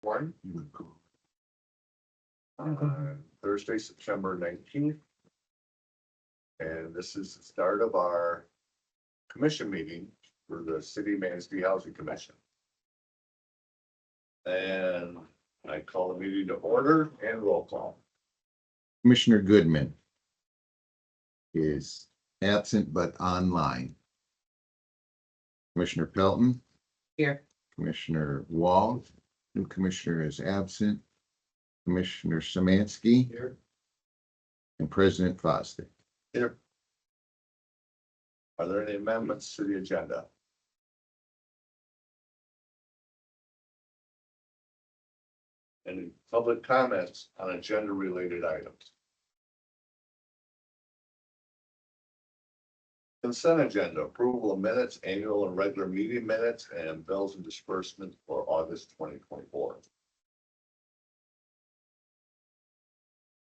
one. Thursday, September 19th. And this is the start of our commission meeting for the City Manistee Housing Commission. And I call the meeting to order and roll call. Commissioner Goodman is absent but online. Commissioner Pelton. Here. Commissioner Wall, new commissioner is absent. Commissioner Szymanski. Here. And President Foster. Here. Are there any amendments to the agenda? Any public comments on agenda related items? Consent agenda, approval of minutes, annual and regular meeting minutes, and bills and disbursements for August 2024.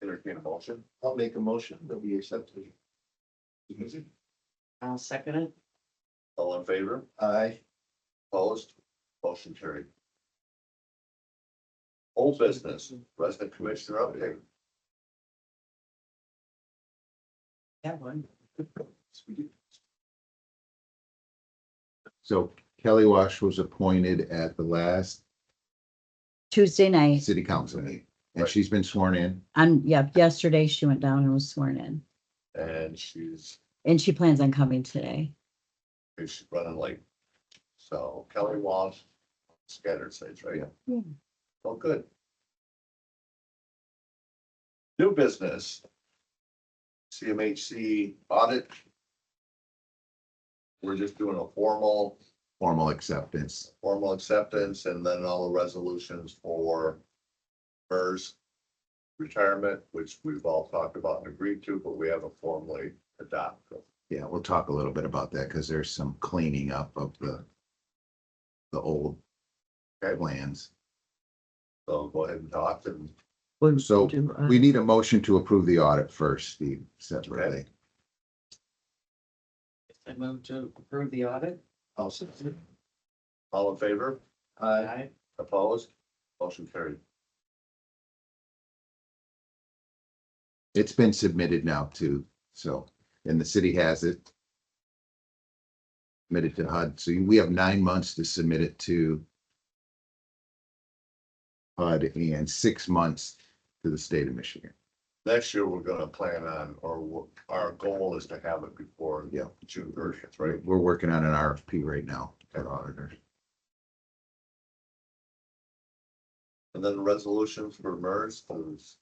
Entertain a motion. I'll make a motion that we accept it. I'll second it. All in favor? Aye. Opposed? Motion carried. Old business, resident commissioner update. That one. So Kelly Wash was appointed at the last Tuesday night. city council meeting, and Right. she's been sworn in. Yesterday she went down and was sworn in, And she's and she plans on coming today. running late. So Kelly Walsh, scattered sites, right? Yeah. Oh, good. New business. CMHC audit. We're just doing a formal Acceptance. acceptance and then all the resolutions for MERS retirement, which we've all talked about and agreed to, but we haven't formally adopted. Yeah, we'll talk a little bit about that because there's some cleaning up of the old plans. So go ahead and talk and So we need a motion to approve the audit first, Steve, separately. I move to approve the audit. I'll second it. all in favor, Aye. opposed, motion carried. It's been submitted now too, so, and the city has it. Submitted to HUD, so we have 9 months to submit it to HUD and 6 months to the state of Michigan. Next year, we're gonna plan on, our goal is to have it before Yeah. June 30th, right? We're working on an RFP right now for auditors. And then resolutions for MERS, does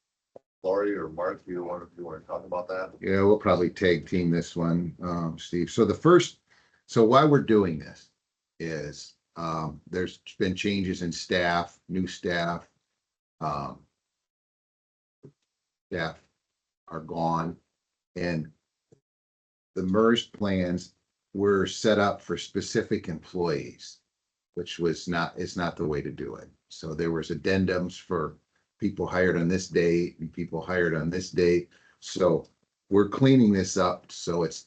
Lori or Mark, you want to talk about that? Yeah, we'll probably tag team this one, Steve. So why we're doing this is, there's been changes in staff, new staff. Staff are gone, and the MERS plans were set up for specific employees, which is not the way to do it. So there was addendums for people hired on this date and people hired on this date. So we're cleaning this up so it's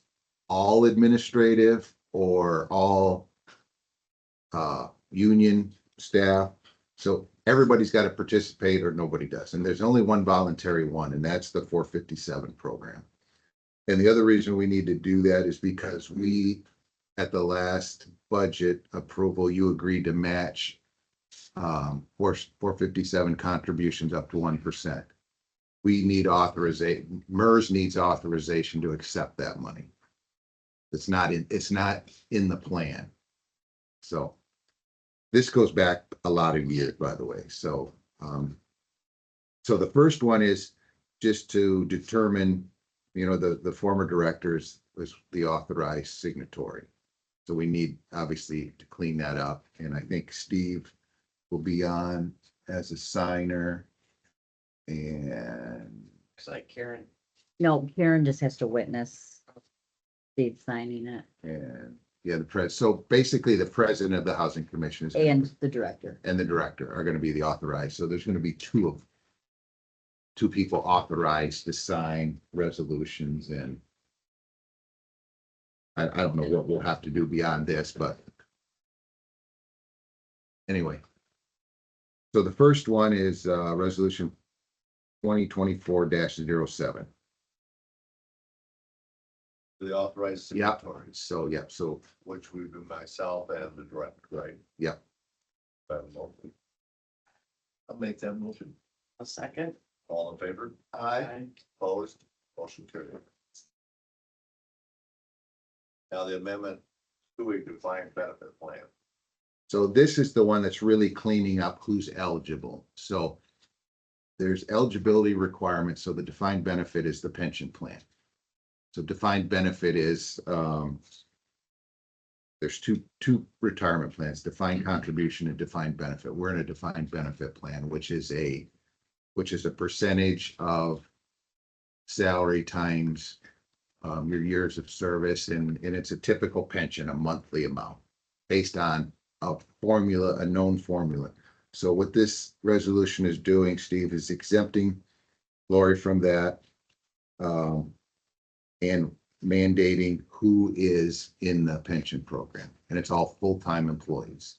all administrative or all union staff. So everybody's got to participate or nobody does. And there's only one voluntary one, and that's the 457 program. And the other reason we need to do that is because we, at the last budget approval, you agreed to match 457 contributions up to 1%. We need authorization. MERS needs authorization to accept that money. It's not in the plan. So this goes back a lot of years, by the way. So the first one is just to determine, the former directors was the authorized signatory. So we need obviously to clean that up. And I think Steve will be on as a signer. And Looks like Karen. No, Karen just has to witness Steve signing it so basically the president of the housing commission and the director. and the director are going to be the authorized. So there's going to be two people authorized to sign resolutions, and I don't know what we'll have to do beyond this, but anyway. So the first one is, resolution 2024-07. The authorized Yeah. signatories, So, yeah, so, which would be myself and the director, right? yeah. I'll make that motion. A second. All in favor? Aye. Opposed? Motion carried. Now the amendment to a defined benefit plan. So this is the one that's really cleaning up who's eligible. So there's eligibility requirements. So the defined benefit is the pension plan. So defined benefit is, there's two retirement plans, defined contribution and defined benefit. We're in a defined benefit plan, which is a percentage of salary times your years of service, and it's a typical pension, a monthly amount based on a formula, a known formula. So what this resolution is doing, Steve, is exempting Lori from that and mandating who is in the pension program, and it's all full-time employees.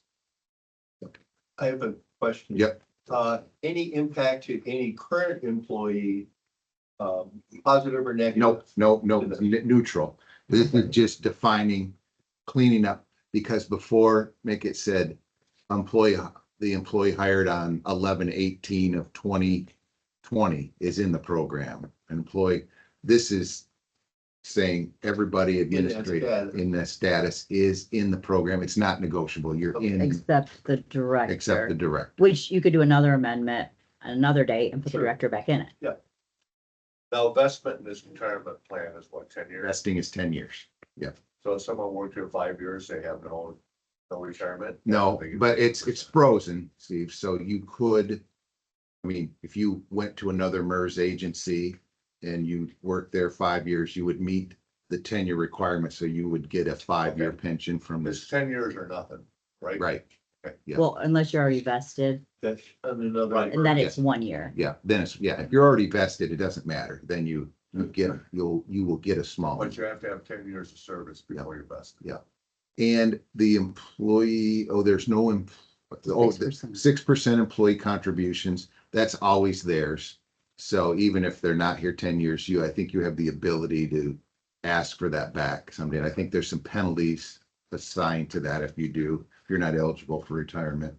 I have a question. Yep. Any impact to any current employee, positive or negative? No, neutral. This is just defining, cleaning up, because before, make it said, the employee hired on 11/18 of 2020 is in the program. This is saying everybody administrative in that status is in the program. It's not negotiable. You're in, Except the except the director, director. which you could do another amendment another day and put the Sure. director back in it. Now, investment in this retirement plan is what, 10 years? Vesting is 10 years. So if someone worked here 5 years, they have no retirement? No, They get but it's 50%. frozen, Steve, so you could, I mean, if you went to another MERS agency and you worked there 5 years, you would meet the tenure requirement, so you would get a 5-year Okay. pension from It's this, 10 years or nothing, right? right? Yeah. Well, unless you're already vested, That's on another. Right. and then it's 1 year. Yeah, then it's, yeah, if you're already vested, it doesn't matter, then you will get a small. But you have to have 10 years of service before you're vested. Yeah. And the employee, there's no, 6%. 6% employee contributions, that's always theirs. So even if they're not here 10 years, I think you have the ability to ask for that back someday. And I think there's some penalties assigned to that if you're not eligible for retirement.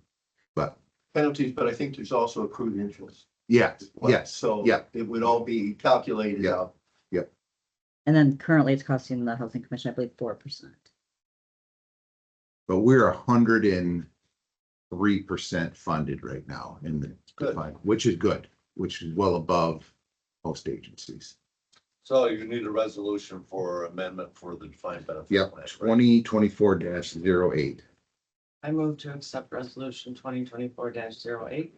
But Penalties, but I think there's also accrued interest. yes, yes, So yeah. it would all be calculated Yeah. out. And then currently it's costing the housing commission, I believe, 4%. but we're 103% funded right now in the Good. defined, which is good, which is well above most agencies. So you need a resolution for amendment for the defined benefit. Yep, plan, right? 2024-08. I move to accept resolution 2024-08.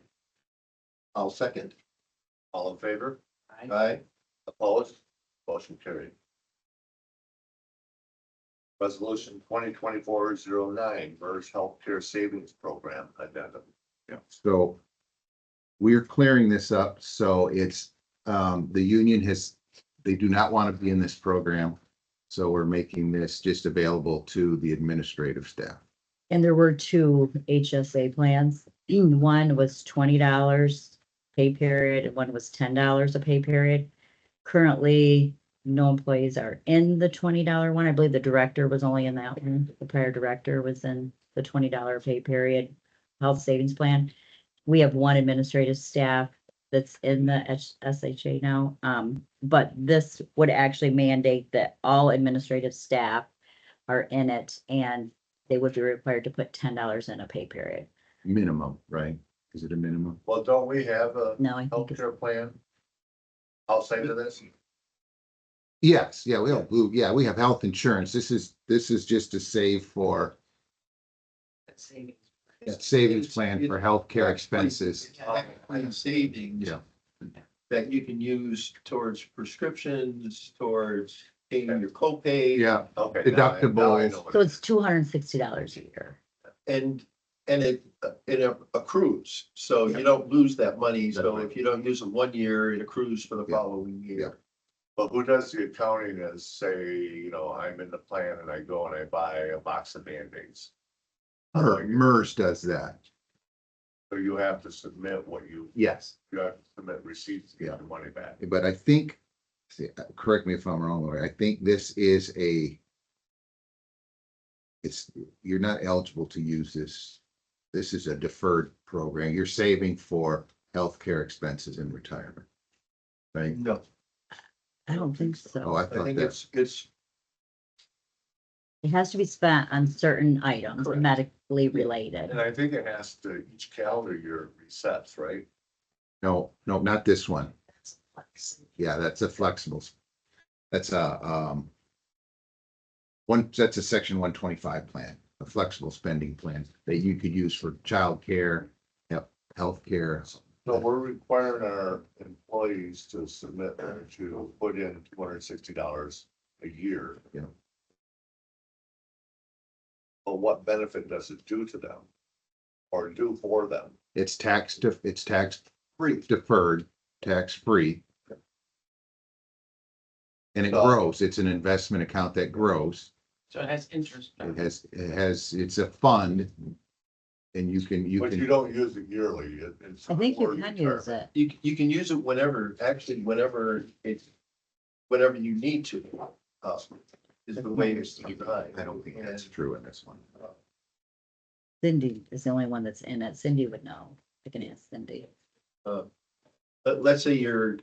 I'll second. All in favor? Aye. Opposed? Motion carried. Resolution 2024-09, MERS Healthcare Savings Program addendum. So we're clearing this up. So it's, the union they do not want to be in this program. So we're making this just available to the administrative staff. And there were 2 HSA plans. One was $20 pay period, and one was $10 a pay period. Currently, no employees are in the $20 one. I believe the director was only in that one. The prior director was in the $20 pay period health savings plan. We have one administrative staff that's in the SHA now. But this would actually mandate that all administrative staff are in it, and they would be required to put $10 in a pay period. Minimum, right? Is it a minimum? Well, don't we have a No, I think it's, healthcare plan outside of this? Yes, yeah, we have health insurance. This is just to save for Savings. savings plan for healthcare expenses. And savings. Yeah. That you can use towards prescriptions, towards paying your copay. Yeah, Okay. Deductibles. so it's $260 a year. And it accrues, so you don't lose that money. So Right. if you don't use it 1 year, it accrues for the Yeah. following year. But who does the accounting is say, I'm in the plan and I go and I buy a box of Band-Aids. MERS does that. So you have to submit what Yes, you have to submit receipts to get Yeah. your money back. but I think, correct me if I'm wrong, Lori, I think this is you're not eligible to use this. This is a deferred program. You're saving for healthcare expenses in retirement. Right? No, I don't think Oh, so. I I thought think that, it's, It has to be spent on certain items, Correct. medically related. And I think it has to, each calendar year resets, right? no, not this one. Yeah, that's a flexible. That's that's a section 125 plan, a flexible spending plan that you could use for childcare, healthcare. So we're requiring our employees to submit, to put in $260 a year. Yeah. But what benefit does it do to them? Or do for them? It's tax free, deferred, tax free. And it So- grows. It's an investment account that grows. So it has interest. It's a fund. And you But you can, don't use it yearly. It's I think you for can use retirement. it. you can use it whenever, actually, whenever you need to. Is the way it's designed. I don't think that's true in this one. Cindy is the only one that's in it. Cindy would know. I can ask Cindy. But let's say you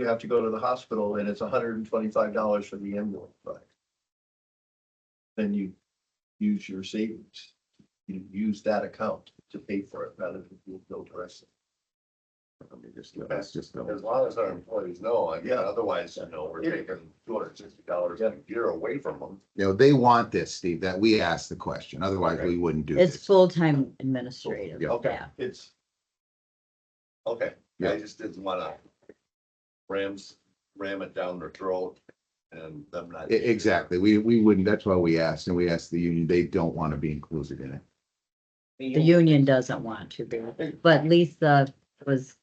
have to go to the hospital and it's $125 for the ambulance ride. Then you use your savings. You use that account to pay for it rather than you go directly. Let me let's just go. As long as our employees know, I mean, Yeah. otherwise, we're taking $260 a year away from them. They want this, Steve, that we asked the question. Otherwise, we wouldn't do It's this. full-time administrative Yeah. Okay. staff. It's, Okay, Yeah. I just didn't wanna ram it down their throat and them not. Exactly. We wouldn't, that's why we asked, and we asked the union, they don't want to be included in it. The union doesn't want to be, but Lisa was,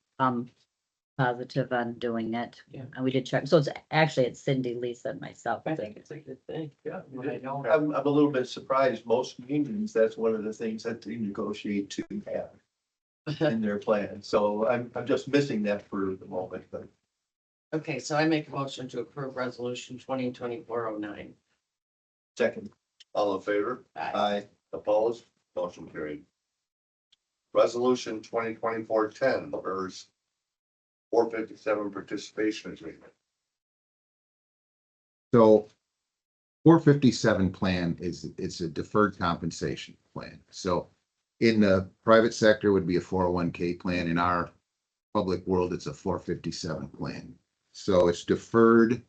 positive on doing it. Yeah. And we did check. So it's Cindy, Lisa and myself. I think it's a good thing. yeah, I know. I'm a little bit surprised. Most unions, that's one of the things that they negotiate to have in their plan. So I'm just missing that for the moment, but Okay, so I make a motion to approve resolution 2024-09. second, All in favor? I, Opposed? Motion carried. Resolution 2024-10, MERS 457 participation agreement. So 457 plan it's a deferred compensation plan. So in the private sector would be a 401k plan. In our public world, it's a 457 plan. So it's deferred.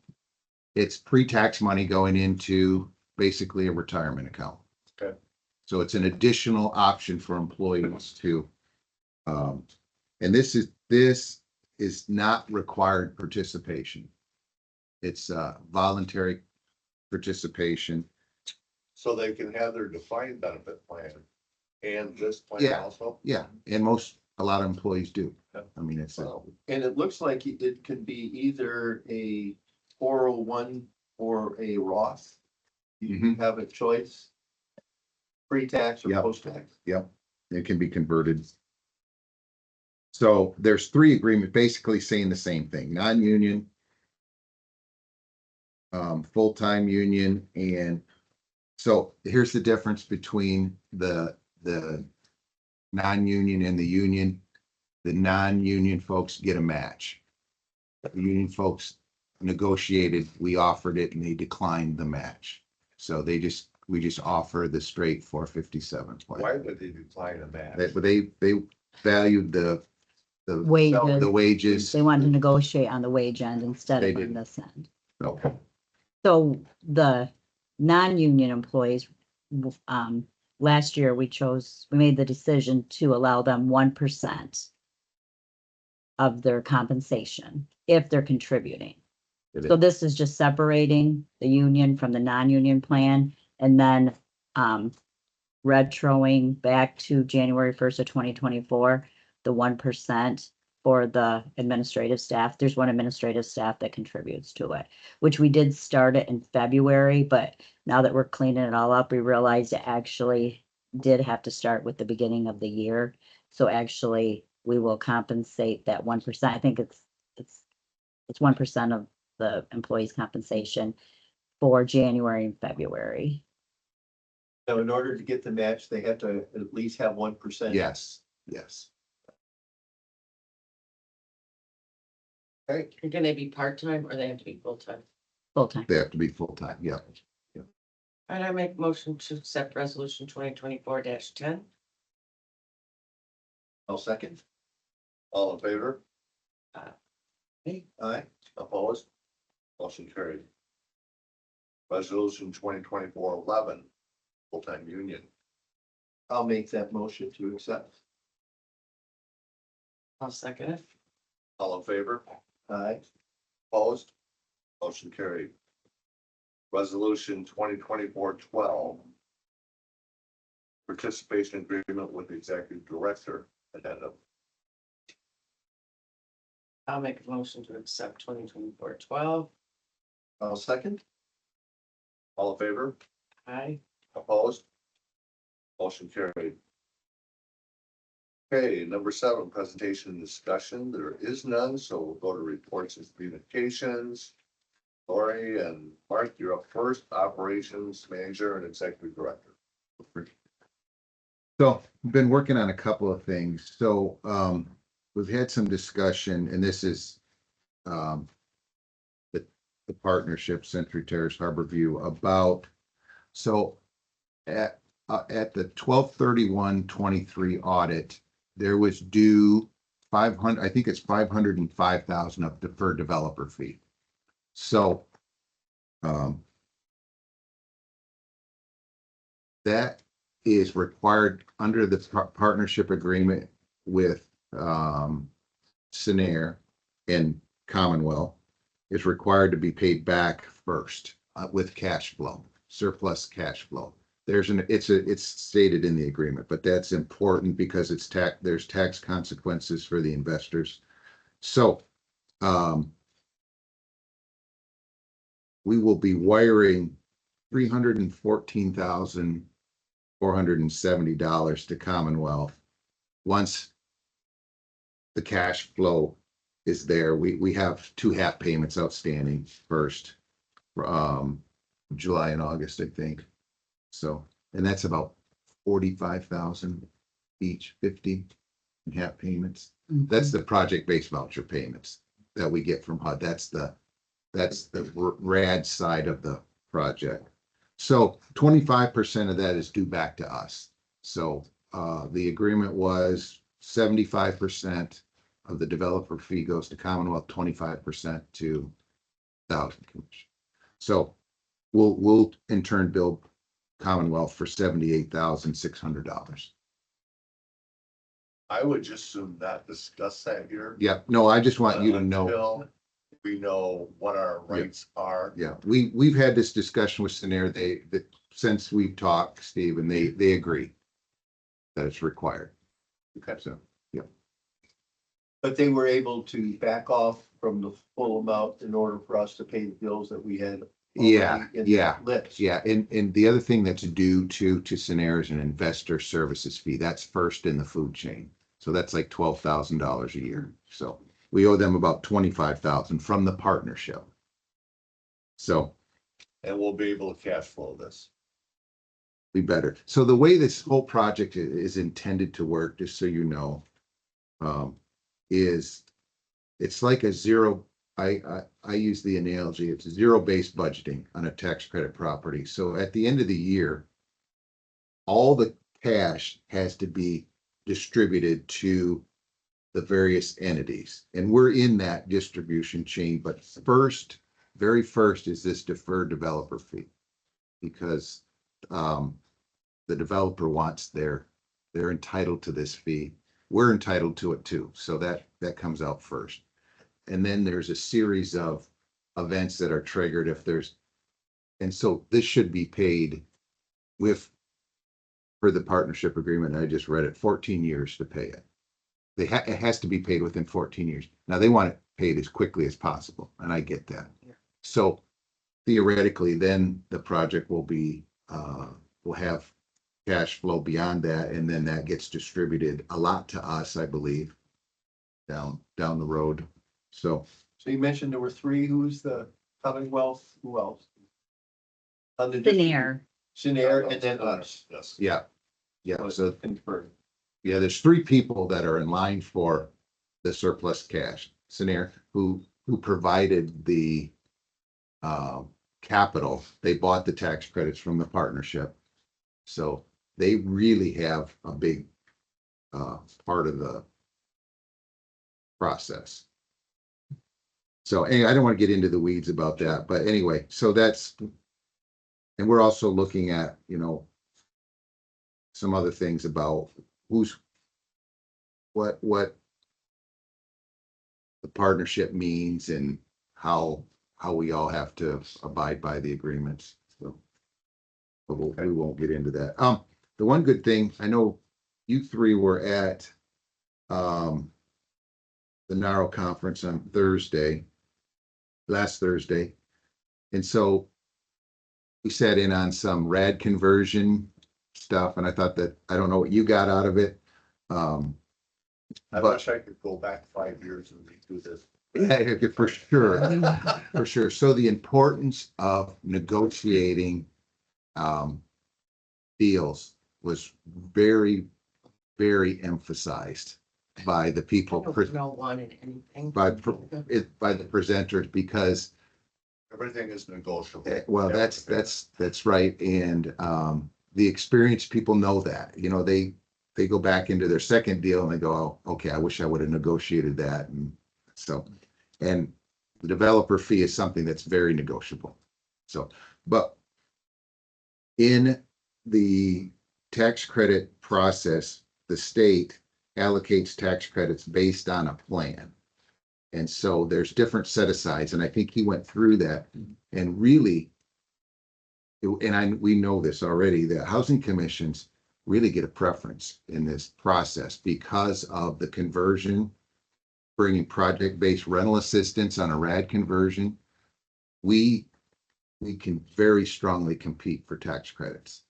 It's pre-tax money going into basically a retirement account. Okay. So it's an additional option for employees to, and this is not required participation. It's voluntary participation. So they can have their defined benefit plan and this plan Yeah. also? Yeah, and a lot of employees do. I mean, it's, So, and it looks like it could be either a 401 or a Roth. You Mhm. have a choice. Pre-tax or Yep. post-tax. it can be converted. So there's 3 agreements basically saying the same thing, non-union, full-time union, and so here's the difference between the non-union and the union. The non-union folks get a match. The union folks negotiated, we offered it and they declined the match. So we just offer the straight 457 why plan. would they decline a match? They valued the Wages, wages. they wanted to negotiate on the wage end instead They of on didn't. this end. Okay. So the non-union employees, last year we made the decision to allow them 1% of their compensation if they're contributing. It is. So this is just separating the union from the non-union plan and then, retroing back to January 1st of 2024, the 1% for the administrative staff. There's one administrative staff that contributes to it, which we did start it in February, but now that we're cleaning it all up, we realized it actually did have to start with the beginning of the year So actually, we will compensate that 1%. I think it's 1% of the employee's compensation for January and February. Now, in order to get the match, they have to at least have 1%. Yes, yes. Okay, Can they be part-time or they have to be full-time? Full-time. They have to be full-time, yeah. And I make motion to accept resolution 2024-10. I'll second. all in favor? Aye. Opposed? Motion carried. Resolution 2024-11, full-time union. I'll make that motion to accept. I'll second it. All in favor? Aye. Opposed? Motion carried. Resolution 2024-12, participation agreement with the executive director addendum. I'll make a motion to accept 2024-12. I'll second. All in favor? Aye. Opposed? Motion carried. Okay, number 7, presentation and discussion. There is none, so we'll go to reports and communications. Lori and Mark, you're up first, operations manager and executive director. So I've been working on a couple of things. So we've had some discussion, and this is the partnership, Century Terrace Harborview, about, so at the 12/31/23 audit, there was due 500, I think it's 505,000 of deferred developer fee. So that is required under the partnership agreement with Scenair and Commonwealth, is required to be paid back first with cash flow, surplus cash flow. It's stated in the agreement, but that's important because there's tax consequences for the investors. So we will be wiring $314,470 to Commonwealth once the cash flow is there. We have 2 half payments outstanding first, July and August, I think. So, and that's about 45,000 each, 50 in half payments. That's the project-based voucher payments that we get from HUD. That's the RAD side of the project. So 25% of that is due back to us. So the agreement was 75% of the developer fee goes to Commonwealth, 25% to the Housing Commission. So we'll in turn bill Commonwealth for $78,600. I would just soon not discuss that here. Yeah, no, I just want you to know. Until we know what our rights are. Yeah, we've had this discussion with Scenair. Since we've talked, Steve, and they agree that it's required. Okay. So, But they were able to back off from the full amount in order for us to pay the bills that we had. Yeah, already in the yeah, list. yeah. And the other thing that's due to Scenair is an investor services fee. That's first in the food chain. So that's like $12,000 a year. So we owe them about 25,000 from the partnership. So And we'll be able to cash flow this. we better. So the way this whole project is intended to work, just so you know, is it's like a zero. I use the analogy, it's zero-based budgeting on a tax credit property. So at the end of the year, all the cash has to be distributed to the various entities. And we're in that distribution chain, but very first is this deferred developer fee. Because the developer wants they're entitled to this fee. We're entitled to it too. So that comes out first. And then there's a series of events that are triggered and so this should be paid for the partnership agreement. I just read it, 14 years to pay it. It has to be paid within 14 years. Now they want it paid as quickly as possible, and I get that. Yeah. So theoretically, then the project will have cash flow beyond that, and then that gets distributed a lot to us, I believe, down the road. So, So you mentioned there were three. Who's the Commonwealth? Who else? On the Veneer. Senior and then us. Yes. yeah, yeah, so, Confirmed. yeah, there's three people that are in line for the surplus cash. Senior, who provided the capital, they bought the tax credits from the partnership. So they really have a big part of the process. So anyway, I don't want to get into the weeds about that, but anyway, so that's, and we're also looking at, some other things about what the partnership means and how we all have to abide by the agreements. So but we won't get into that. The one good thing, I know you three were at the NARO conference on last Thursday. And so we sat in on some rad conversion stuff, and I thought that, I don't know what you got out of it. I But wish I could go back 5 years and redo this. yeah, for sure, for sure. So the importance of negotiating deals was very, very emphasized by the people, No wanted anything. by the presenters, because Everything is negotiable. well, that's right. And the experienced people know that, they go back into their second deal and they go, oh, okay, I wish I would have negotiated that. And so, and the developer fee is something that's very negotiable. So, but in the tax credit process, the state allocates tax credits based on a plan. And so there's different set asides, and I think he went through that and really, we know this already, that housing commissions really get a preference in this process because of the conversion, bringing project-based rental assistance on a RAD conversion. We can very strongly compete for tax credits.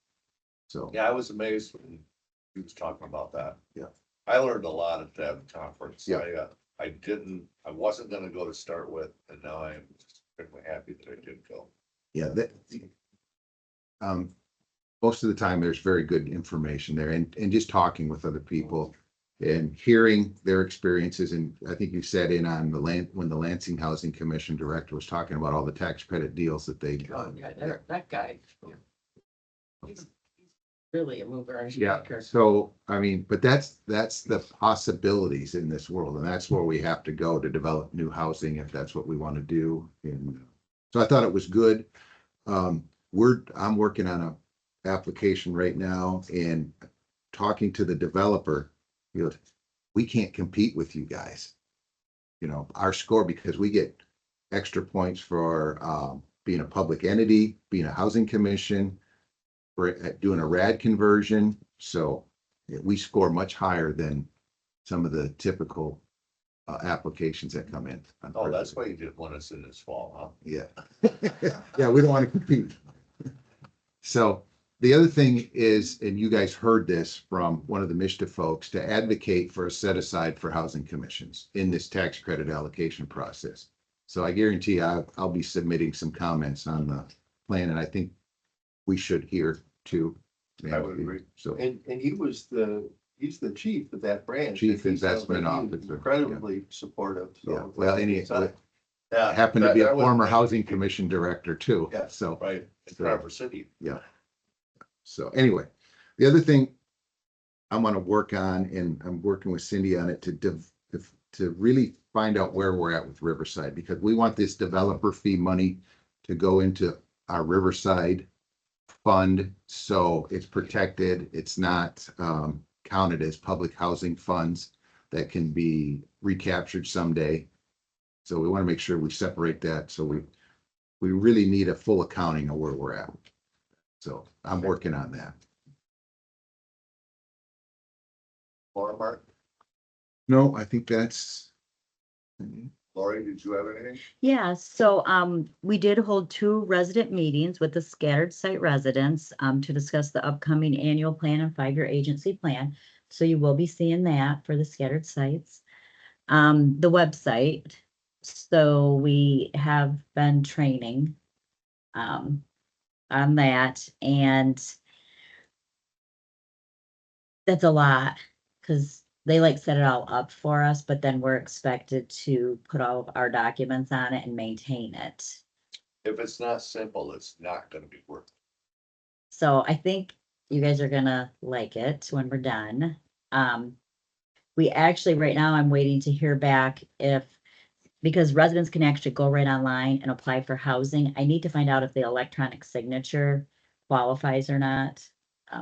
So, Yeah, I was amazed when he was talking about that. Yeah. I learned a lot at that conference. Yeah. I wasn't gonna go to start with, and now I'm extremely happy that I did go. yeah, most of the time there's very good information there, and just talking with other people and hearing their experiences. And I think you sat in on when the Lansing Housing Commission director was talking about all the tax credit deals that they. Oh, yeah, that guy. He's really a mover and Yeah, shaker. so, I mean, but that's the possibilities in this world, and that's where we have to go to develop new housing if that's what we want to do. And so I thought it was good. I'm working on a application right now and talking to the developer. We can't compete with you guys. Our score, because we get extra points for being a public entity, being a housing commission, we're doing a RAD conversion, so we score much higher than some of the typical applications that come in. Oh, that's why you didn't want us in this fall, huh? Yeah. Yeah, we don't want to compete. So the other thing is, and you guys heard this from one of the Mishta folks, to advocate for a set aside for housing commissions in this tax credit allocation process. So I guarantee I'll be submitting some comments on the plan, and I think we should hear too. I would agree. So, And he's the chief of that branch. Chief And so Investment he's Officer, Incredibly supportive. So yeah, well, Yeah. happened to be a that was- former housing commission director too. Yeah. So, Right, in So- Traverse City. so anyway, the other thing I want to work on, and I'm working with Cindy on it, to really find out where we're at with Riverside, because we want this developer fee money to go into our Riverside fund, so it's protected. It's not counted as public housing funds that can be recaptured someday. So we want to make sure we separate that. So we really need a full accounting of where we're at. So I'm working on that. Laura Mark, No, I think that's Lori, did you have anything? Yeah, so we did hold 2 resident meetings with the scattered site residents to discuss the upcoming annual plan and 5-year agency plan. So you will be seeing that for the scattered sites. The website. So we have been training on that, and that's a lot because they like set it all up for us, but then we're expected to put all of our documents on it and maintain it. If it's not simple, it's not gonna be worth it. So I think you guys are gonna like it when we're done. We actually, right now, I'm waiting to hear back because residents can actually go right online and apply for housing. I need to find out if the electronic signature qualifies or not.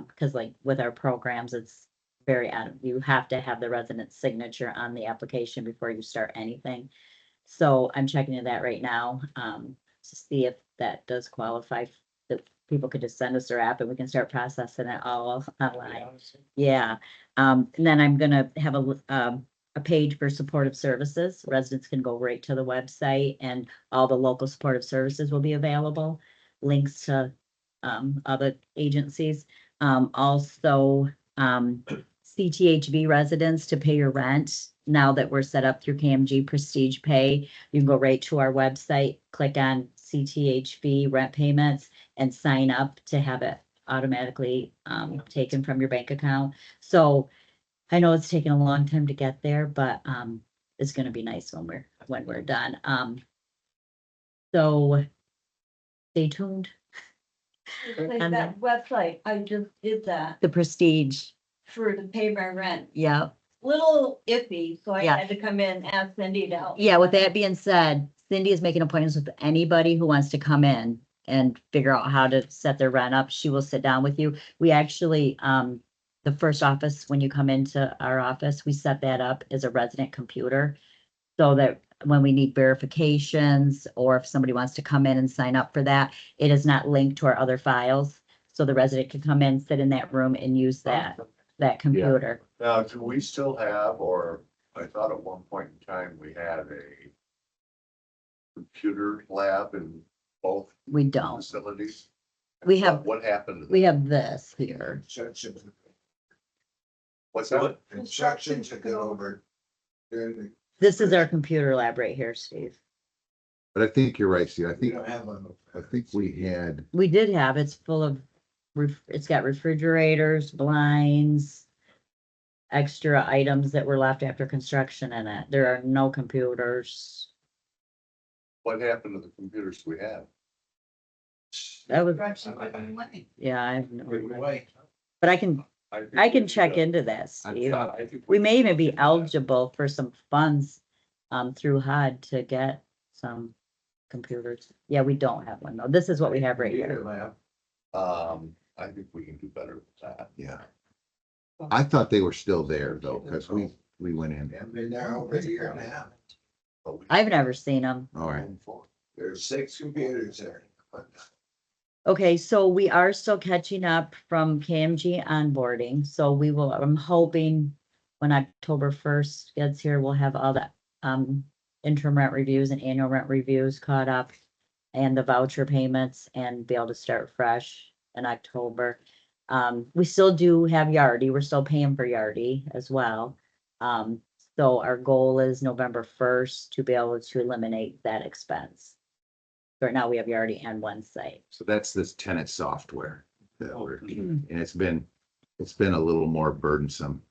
Because like with our programs, it's you have to have the resident's signature on the application before you start anything. So I'm checking into that right now, to see if that does qualify. That people could just send us their app and we can start processing it all online. Yeah, and then I'm gonna have a page for supportive services. Residents can go right to the website and all the local supportive services will be available. Links to other agencies. Also, CTHV residents to pay your rent. Now that we're set up through KMG Prestige Pay, you can go right to our website, click on CTHV rent payments and sign up to have it automatically taken from your bank account. So I know it's taken a long time to get there, but it's gonna be nice when we're done. So stay tuned. Like And that website, I just did that The Prestige, for to pay my rent. yeah. Little iffy, so I Yeah. had to come in and ask Cindy to help. Yeah, with that being said, Cindy is making appointments with anybody who wants to come in and figure out how to set their rent up. She will sit down with you. We actually, the first office, when you come into our office, we set that up as a resident computer. So that when we need verifications or if somebody wants to come in and sign up for that, it is not linked to our other files. So the resident can come in, sit in that room and use that computer. Now, do we still have, or I thought at one point in time we had a computer lab in both We don't. facilities? We have, What happened? to we that? have this here. What's that? Instructions to go over. This is our computer lab right here, Steve. But I think you're right, Steve. have one. I think we had, We did have, it's full of, it's got refrigerators, blinds, extra items that were left after construction in it. There are no computers. What happened to the computers we had? That was, Instructions to go away. yeah, I have no idea. Way. But I can check into that, Steve. We may even be eligible for some funds through HUD to get some computers. Yeah, we don't have one though. This is what we have right here. I think we can do better with that. yeah. I thought they were still there though, because we went in. I've been there over a year and a half. But we- I've never seen them. All right. There's 6 computers there. Okay, so we are still catching up from KMG onboarding, so we will, I'm hoping when October 1st gets here, we'll have all the interim rent reviews and annual rent reviews caught up and the voucher payments and be able to start fresh in October. We still do have Yardy, we're still paying for Yardy as well. So our goal is November 1st to be able to eliminate that expense. Right now, we have Yardy and one site. So that's this tenant software that we're, and it's been a little more burdensome.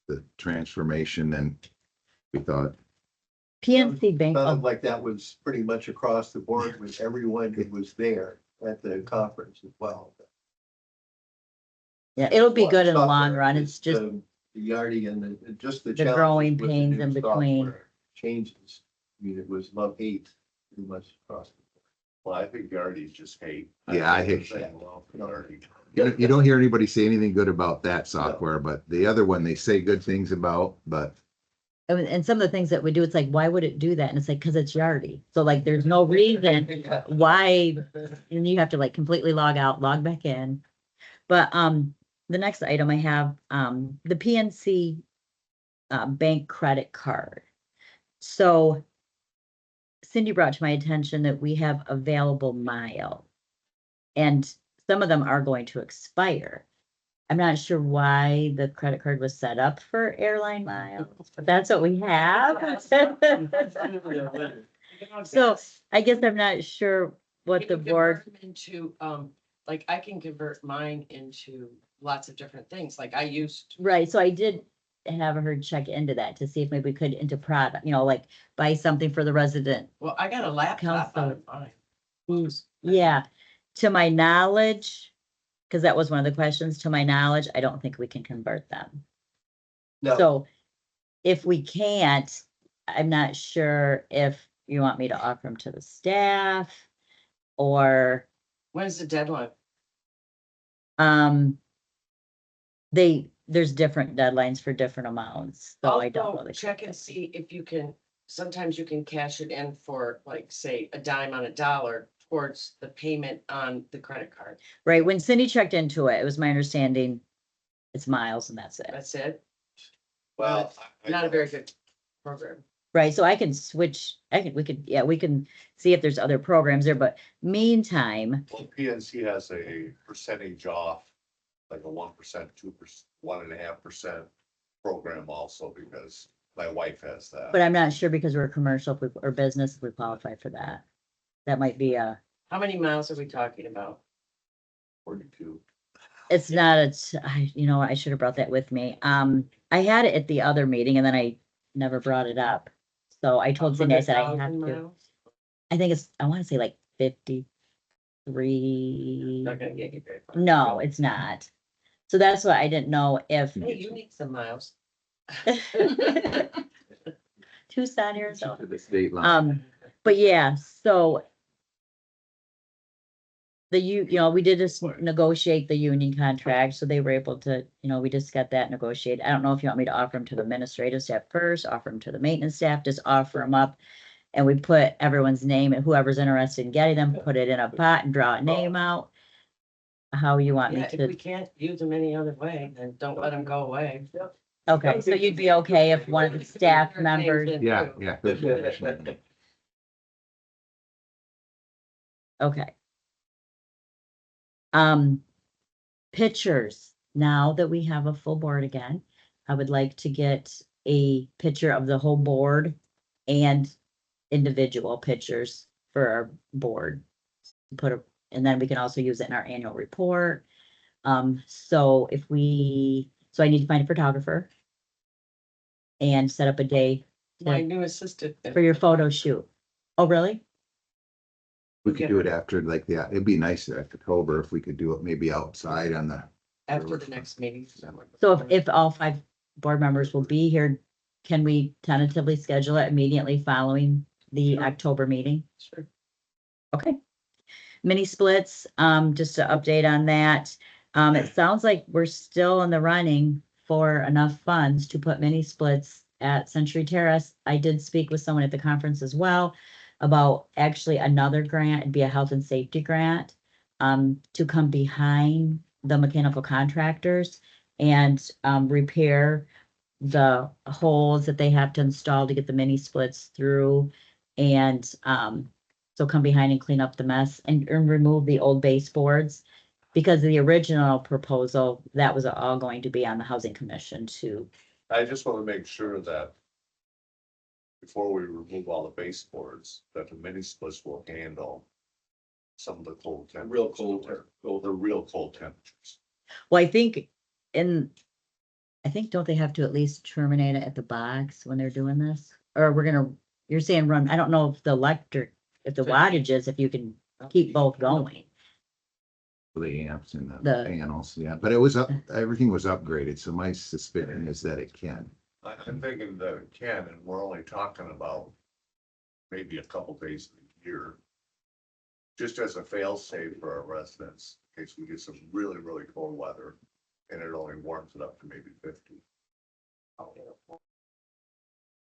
The transformation than we thought. PNC Bank, oh, Sounded like that was pretty much across the board with everyone who was there at the conference as well. yeah, it'll be good in the long run. It's just, The Yardy and just the. the growing challenges with the pains new in between. software Changes. I mean, it was love hate pretty much across. the Well, I think Yardy's just hate. Yeah, I think hate- they're saying, well, Yardy. You don't hear anybody say anything good about that software, but the other one, they say good things about, but and some of the things that we do, it's like, why would it do that? And it's like, cause it's Yardy. So like, there's no reason why, and you have to like completely log out, log back in. But, the next item I have, the PNC bank credit card. So Cindy brought to my attention that we have available mile. And some of them are going to expire. I'm not sure why the credit card was set up for airline miles, but that's what we have. So I guess I'm not sure what the Can you convert board, them into, like, I can convert mine into lots of different things, like I used. right, so I did have her check into that to see if maybe we could into product, like buy something for the resident. Well, I got a laptop out Council. of mine. Yeah, to my knowledge, because that was one of the questions, to my knowledge, I don't think we can convert them. No, So if we can't, I'm not sure if you want me to offer them to the staff or, When's the deadline? um, there's different deadlines for different amounts, so I don't Also, really. check and see if you can, sometimes you can cash it in for like, say, a dime on a dollar towards the payment on the credit card. Right, when Cindy checked into it, it was my understanding it's miles and that's it. That's it. Well. Not a very good program. Right, so I can switch, we can see if there's other programs there, but meantime, Well, PNC has a percentage off, like a 1%, 2%, 1.5% program also, because my wife has that. but I'm not sure because we're commercial if or business, if we qualify for that. That might be How many miles are we talking about? 42. it's not, I should have brought that with me. I had it at the other meeting and then I never brought it up. So I told Cindy, I said I have 100,000 to, miles? I think I want to say like 53. Not gonna get you very far. No, it's not. So that's why I didn't know if Hey, you need some miles. Tucson, Arizona. To the state line. But yeah, so we did just negotiate the union contract, so they were able to, we just got that negotiated. I don't know if you want me to offer them to the administrative staff first, offer them to the maintenance staff, just offer them up. And we put everyone's name and whoever's interested in getting them, put it in a pot and draw a name out. How you want me Yeah, if we to, can't use them any other way, then don't let them go away. okay, so you'd be okay if one of the staff members, Yeah, yeah. okay. Pictures, now that we have a full board again, I would like to get a picture of the whole board and individual pictures for our board. And then we can also use it in our annual report. So I need to find a photographer and set up a day My new assistant. for your photo shoot. Oh, really? We could do it after it'd be nice after October if we could do it maybe outside on the. After the next meeting. So if all 5 board members will be here, can we tentatively schedule it immediately following the Sure. October meeting? Sure. Okay. Mini splits, just to update on that. It sounds like we're still in the running for enough funds to put mini splits at Century Terrace. I did speak with someone at the conference as well about actually another grant, it'd be a health and safety grant, to come behind the mechanical contractors and, repair the holes that they have to install to get the mini splits through. And, so come behind and clean up the mess and remove the old baseboards. Because the original proposal, that was all going to be on the housing commission too. I just want to make sure that before we remove all the baseboards, that the mini splits will handle some of the cold temperatures. real cold temp. The real cold temperatures. Well, I think don't they have to at least terminate it at the box when they're doing this? Or you're saying run, I don't know if the wattage is, if you can keep both going. The amps and the The- panels, yeah, but it was everything was upgraded, so my suspicion is that it can. I'm thinking that it can, and we're only talking about maybe a couple days a year. Just as a fail safe for our residents, in case we get some really, really cold weather, and it only warms it up to maybe 50.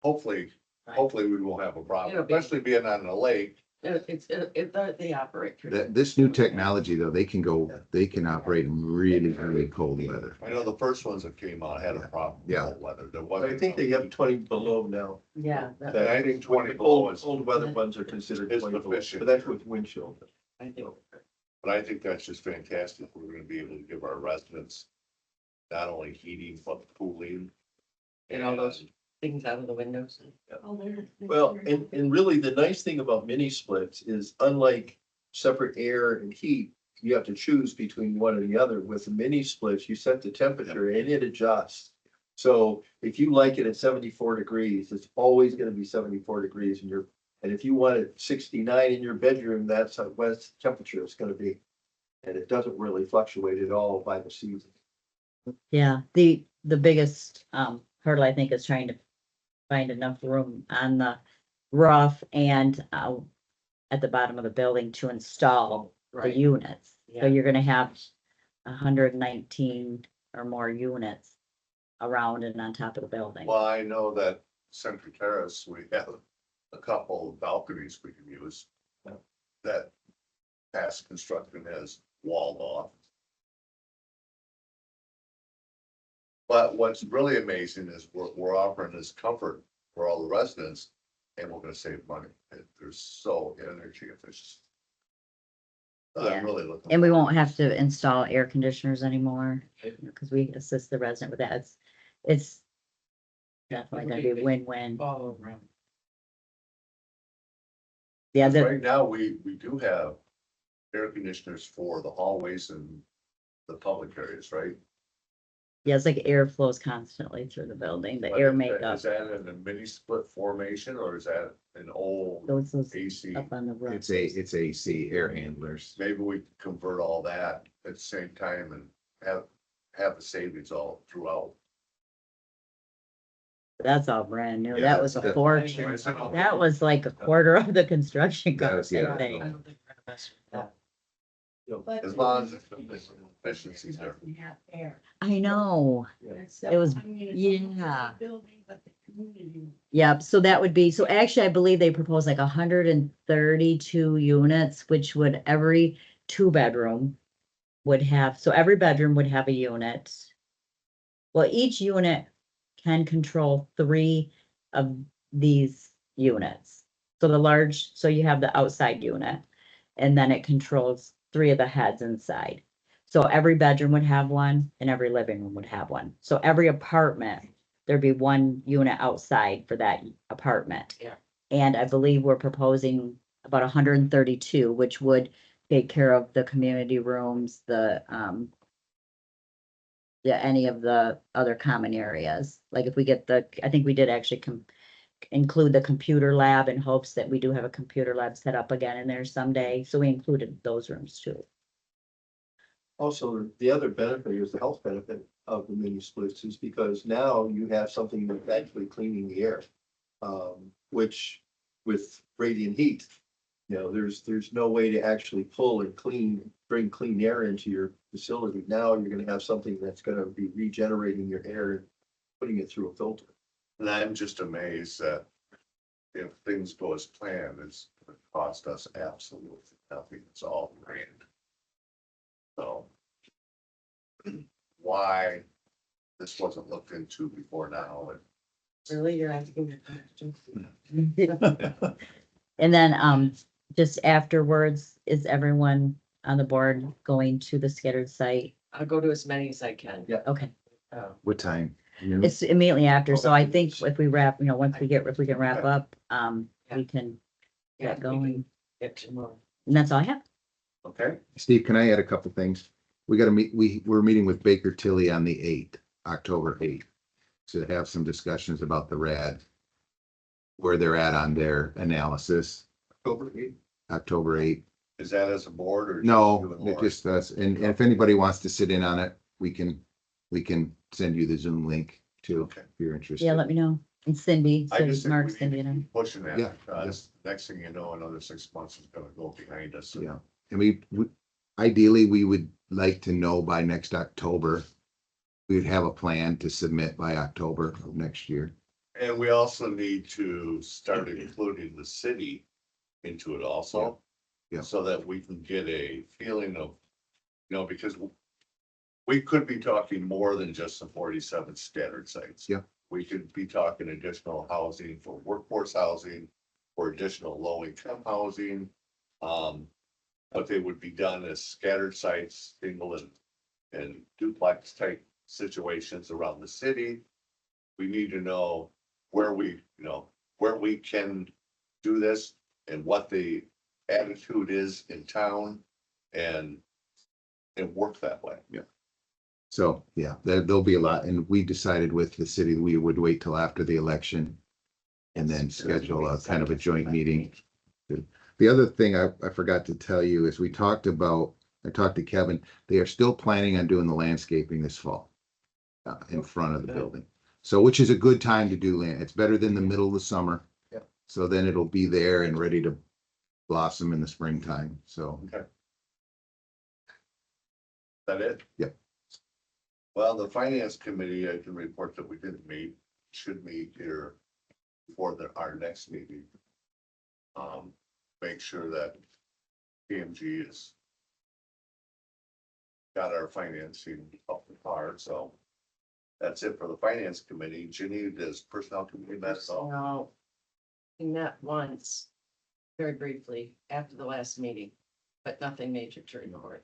Hopefully we won't have a problem, It'll be- especially being on the lake. They operate. pretty That, this new technology though, they can operate in really, really cold weather. I know the first ones that came out had a problem with Yeah. cold weather. There I wasn't. think they have 20 below now. Yeah. And I think 20 The below Cold, is, cold weather ones are considered is 20 below, sufficient. but that's with wind chill. I think. but I think that's just fantastic. We're gonna be able to give our residents not only heating, but cooling. And all those things out of the windows. Well, and really the nice thing about mini splits is unlike separate air and heat, you have to choose between one or the other. With the mini splits, you set the temperature and it adjusts. So if you like it at 74 degrees, it's always gonna be 74 degrees and if you want it 69 in your bedroom, that's what temperature it's gonna be. And it doesn't really fluctuate at all by the season. Yeah, the biggest hurdle I think is trying to find enough room on the roof and at the bottom of the building to install the Right. units. So Yeah. you're gonna have 119 or more units around and on top of the building. Well, I know that Central Terrace, we have a couple of balconies we can use. That past construction has walled off. But what's really amazing is we're offering this comfort for all the residents and we're gonna save money. They're so energy efficient. Yeah. I'm really looking. And we forward won't to have to install air conditioners anymore, because we assist the resident with that. It's definitely gonna be a win-win. All around. Yeah, this. the, Right now, we do have air conditioners for the hallways and the public areas, right? yeah, it's like air flows constantly through the building, the But air is that- makeup. Is that in a mini split formation or is that an old Those AC? up on the roof. It's AC, air handlers. Maybe we could convert all that at the same time and have the savings all throughout. That's all brand new. Yeah, That was a that's- fortune. That was like a quarter of the construction That was- cost, I yeah. I think. don't think we're gonna mess with that. As long as efficiency's there. I know. It was, yeah. Building, but the community. Yep, so that would be, so actually, I believe they proposed like 132 units, which would every 2-bedroom would have, so every bedroom would have a unit. Well, each unit can control 3 of these units. So so you have the outside unit, and then it controls 3 of the heads inside. So every bedroom would have one and every living room would have one. So every apartment, there'd be 1 unit outside for that apartment. Yeah. And I believe we're proposing about 132, which would take care of the community rooms, yeah, any of the other common areas. Like if we get I think we did actually include the computer lab in hopes that we do have a computer lab set up again in there someday. So we included those rooms too. Also, the other benefit is the health benefit of the mini splits is because now you have something that's actually cleaning the air. Which with radiant heat, there's no way to actually pull and bring clean air into your facility. Now you're gonna have something that's gonna be regenerating your air and putting it through a filter. And I'm just amazed that if things go as planned, it's gonna cost us absolutely nothing. It's all grand. So why this wasn't looked into before now? Really, you're asking me a question? And then, just afterwards, is everyone on the board going to the scattered site? I'll go to as many as I can. Yeah. Okay, What time? Noon? it's immediately after, so I think Okay. if we wrap, if we can wrap up, we can Yeah, get going. Get to more. And that's all I have. Okay, Steve, can I add a couple things? We gotta meet, we're meeting with Baker Tilly on the 8th, October 8th. To have some discussions about the RAD. Where they're at on their analysis, October 8th. is that as a board or? No, just you and it Lori? just us, and if anybody wants to sit in on it, we can send you the Zoom link too, Okay. if you're interested. Yeah, let me know. And Cindy, I so just think Mark, we need Cindy to and I. keep pushing that Yeah, because next thing you know, another 6 months is gonna go behind us. Yeah, and ideally, we would like to know by next October. We'd have a plan to submit by October of next year. And we also need to start including the city into it also. Yeah. So that we can get a feeling of, because we could be talking more than just the 47 scattered sites. Yeah. We could be talking additional housing for workforce housing, for additional low income housing. But they would be done as scattered sites, single and duplex type situations around the city. We need to know where where we can do this and what the attitude is in town and work that way. So, yeah, there'll be a lot, and we decided with the city, we would wait till after the election and then schedule a kind of a joint meeting. The other thing I forgot to tell you is I talked to Kevin, they are still planning on doing the landscaping this fall in front of the building. So, which is a good time to do land. It's better than the middle of the summer. Yeah. So then it'll be there and ready to blossom in the springtime. So, Okay. That it? Yep. Well, the finance committee, I can report that we didn't meet, should meet here before our next meeting. Make sure that PMG is got our financing up to par, so that's it for the finance committee. Ginny, does personnel committee met at all? No, we met once, very briefly, after the last meeting, but nothing major to report.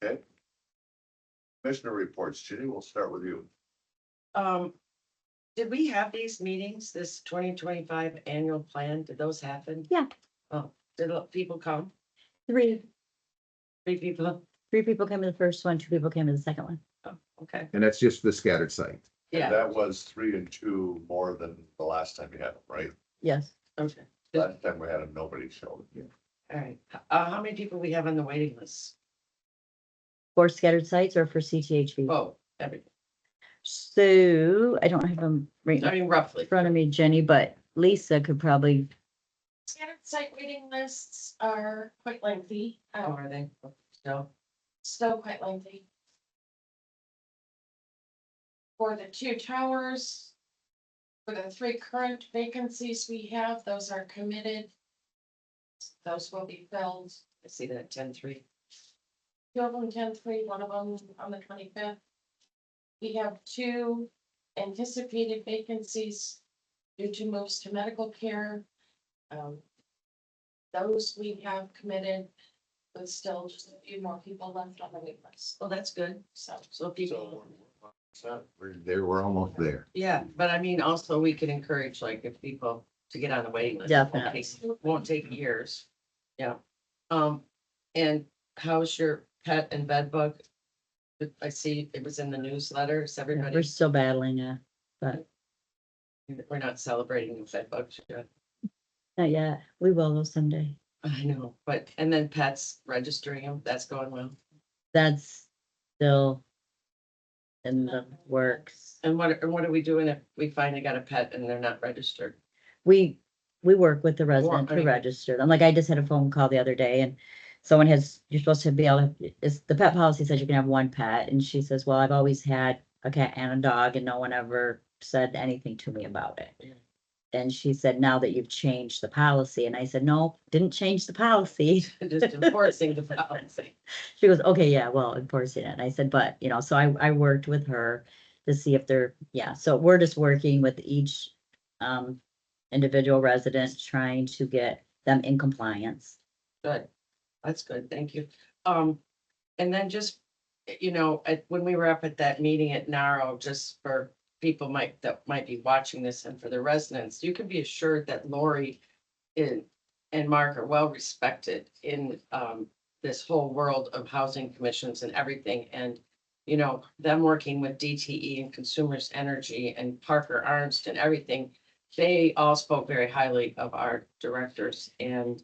Okay. Commissioner reports, Ginny, we'll start with you. Did we have these meetings, this 2025 annual plan? Did those happen? Yeah. Oh, did people come? Three People? people came to the first one, 2 people came to the second one. Oh, okay, and that's just the scattered site. And yeah, that was 3 and 2 more than the last time we had them, right? Yes. okay, Last time we had them, nobody showed. all right. How many people we have on the waiting list? For scattered sites or for CTHV? Oh, everything, So I don't have them right I in mean roughly. front of me, Jenny, but Lisa could probably, Standard site waiting lists are quite lengthy, How are they? So, still quite lengthy. For the 2 towers, for the 3 current vacancies we have, those are committed. Those will be filled. I see that 10-3. 2 of them 10-3, 1 of them on the 25th. We have 2 anticipated vacancies due to moves to medical care. Those we have committed, but still just a few more people left on the wait list. Oh, that's good. So people, We're almost there. yeah, but I mean, also we can encourage like if people to get on the waiting list. Definitely. Won't take years. Yeah. And how's your pet and bed bug? I see it was in the newsletters, we're everybody, still battling, but we're not celebrating the bed bugs yet. not yet. We will though someday. I know, but, and then pets registering them, that's going well. That's still in the works. And what are we doing if we finally got a pet and they're not registered? We work with the resident I to mean- register them. Like I just had a phone call the other day and someone you're supposed to be able to, the pet policy says you can have 1 pet. And she says, well, I've always had a cat and a dog and no one ever said anything to me about it. Yeah. And she said, now that you've changed the policy. And I said, no, didn't change the policy. Just enforcing the policy. She goes, okay, yeah, well, enforcing it. And I said, but, so I worked with her to see if so we're just working with each individual resident, trying to get them in compliance. Good, that's good, thank you. And then just, when we were up at that meeting at Narrow, just for people that might be watching this and for the residents, you can be assured that Lori and Mark are well respected in this whole world of housing commissions and everything. And, them working with DTE and Consumers Energy and Parker Arnst and everything, they all spoke very highly of our directors and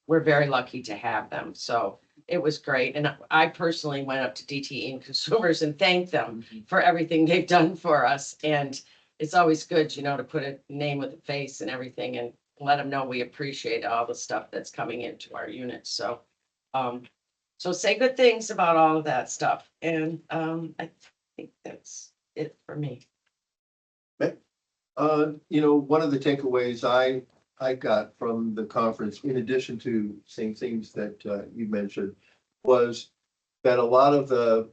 we're very lucky to have them. So it was great. And I personally went up to DTE and Consumers and thanked them for everything they've done for us. And it's always good, to put a name with a face and everything and let them know we appreciate all the stuff that's coming into our unit. So, so say good things about all of that stuff. And I think that's it for me. One of the takeaways I I got from the conference, in addition to same things that you mentioned, was that a lot of the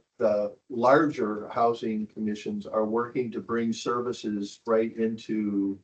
larger housing commissions are working to bring services right into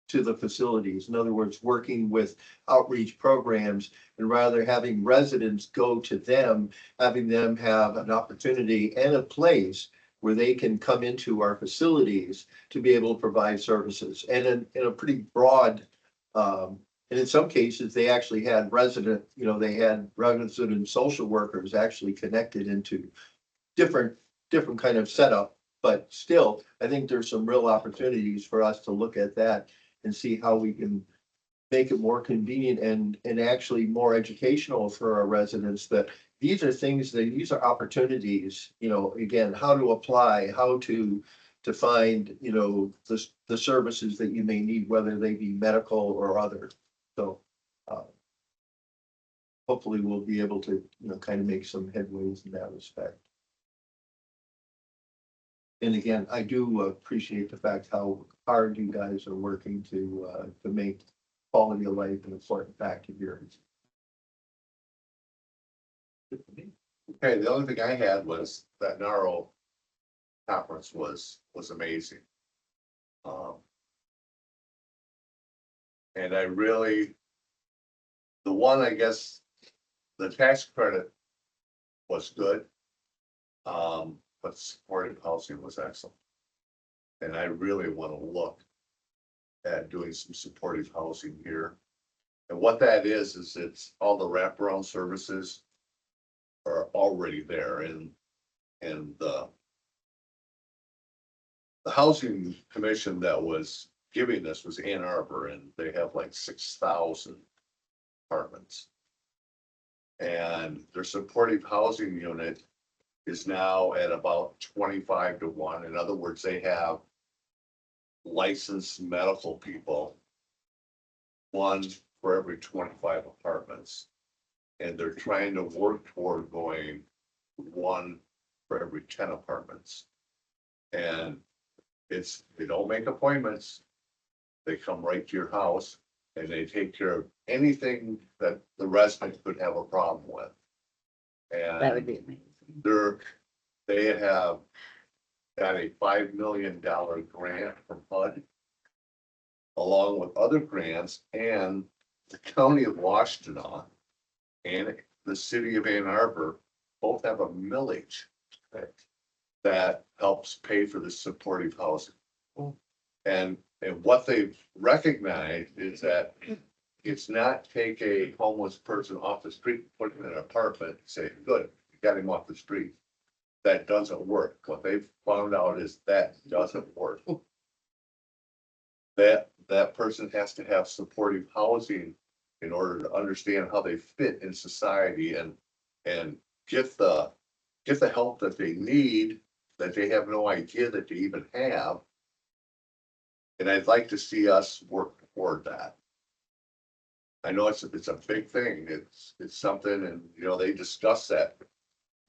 to the facilities. In other words, working with outreach programs, and rather having residents go to them, having them have an opportunity and a place where they can come into our facilities to be able to provide services, and in a pretty broad, and in some cases, they actually had resident, they had resident and social workers actually connected into different, different kind of setup. But still, I think there's some real opportunities for us to look at that and see how we can make it more convenient and actually more educational for our residents, that these are things that, these are opportunities, again, how to apply, how to find, the services that you may need, whether they be medical or other. So, hopefully we'll be able to, kind of make some headways in that respect. And again, I do appreciate the fact how hard you guys are working to make quality of life an important fact of yours. Okay, the only thing I had was that NARO conference was amazing. And I really, the one, I guess, the tax credit was good. But supportive housing was excellent. And I really want to look at doing some supportive housing here. And what that is it's all the wraparound services are already there, and the housing commission that was giving this was Ann Arbor, and they have like 6,000 apartments. And their supportive housing unit is now at about 25 to 1. In other words, they have licensed medical people, one for every 25 apartments. And they're trying to work toward going one for every 10 apartments. And they don't make appointments. They come right to your house and they take care of anything that the resident could have a problem with. That would And be amazing. they have got a $5 million grant from HUD, along with other grants, and the county of Washtenaw and the city of Ann Arbor both have a millage that helps pay for the supportive housing. And what they've recognized is that it's not take a homeless person off the street, put him in an apartment, and say, good, you got him off the street. That doesn't work. What they've found out is that doesn't work. That person has to have supportive housing in order to understand how they fit in society and get the help that they need, that they have no idea that they even have. And I'd like to see us work toward that. I know it's a big thing. It's something, and they discuss that.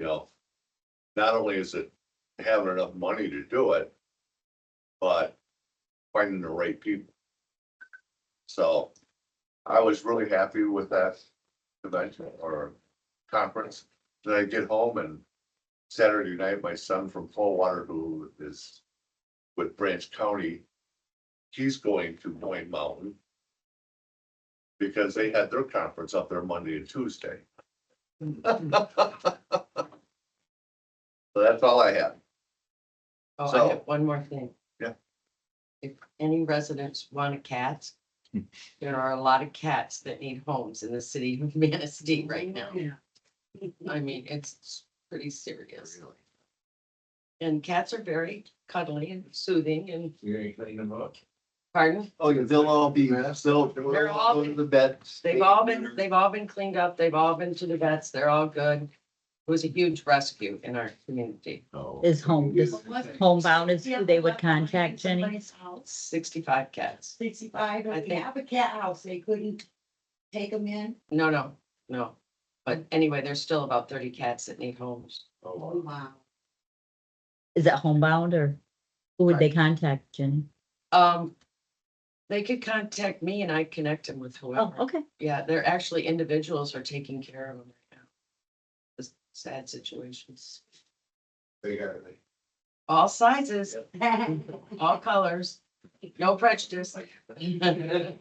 Not only is it having enough money to do it, but finding the right people. So I was really happy with that convention or conference. Then I get home, and Saturday night, my son from Coldwater, who is with Branch County, he's going to Moyne Mountain because they had their conference up there Monday and Tuesday. So that's all I have. Oh, I So- have one more thing. Yeah. If any residents want a cat, there are a lot of cats that need homes in the city of Manistee right now. I mean, it's pretty serious. And cats are very cuddly and soothing and, You ain't cleaning them up. pardon? Oh, yeah, they'll all be, they'll all- go to the vet. They've all been cleaned up. They've all been to the vets. They're all good. It was a huge rescue in our community. Oh. Is homebound is who they would contact, Jenny? 65 cats. 65, I if you think- have a cat house, they couldn't take them in. No. But anyway, there's still about 30 cats that need homes. Oh, wow. Is it homebound or who would they contact, Jenny? They could contact me and I connect them with Oh, whoever. okay. Yeah, they're actually individuals are taking care of them right now. It's sad situations. Big are they? All sizes, all colors, no prejudice. I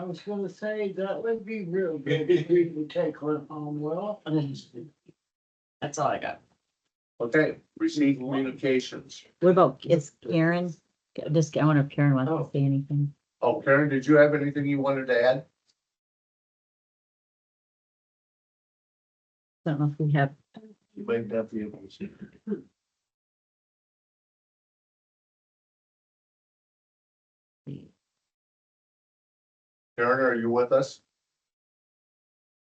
was gonna say, that would be real good if we could take one home, well. That's all I got. Okay, receive communications. What about, is Karen, just, I wonder if Karen wants to say anything. Oh, Karen, did you have anything you wanted to add? Don't know if we have, You might not be able to see. Karen, are you with us?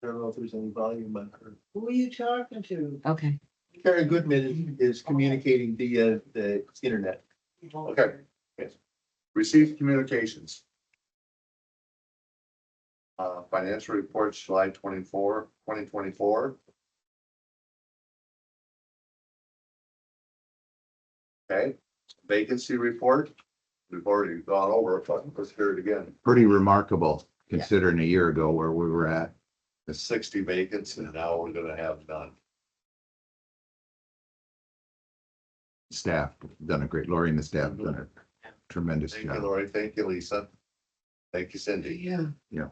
I don't know if there's any volume on her. Who are you talking to? okay. Karen Goodman is communicating via the internet. Okay. Yes. Receive communications. Financial reports, July 24, 2024. Okay, vacancy report. We've already gone over it, but let's hear it again. Pretty remarkable considering a year ago where we were at. It's 60 vacants and now we're gonna have none. Staff done a great, Lori and the staff done a tremendous Thank you, job. Lori. Thank you, Lisa. Thank you, Cindy. Yeah. Yeah.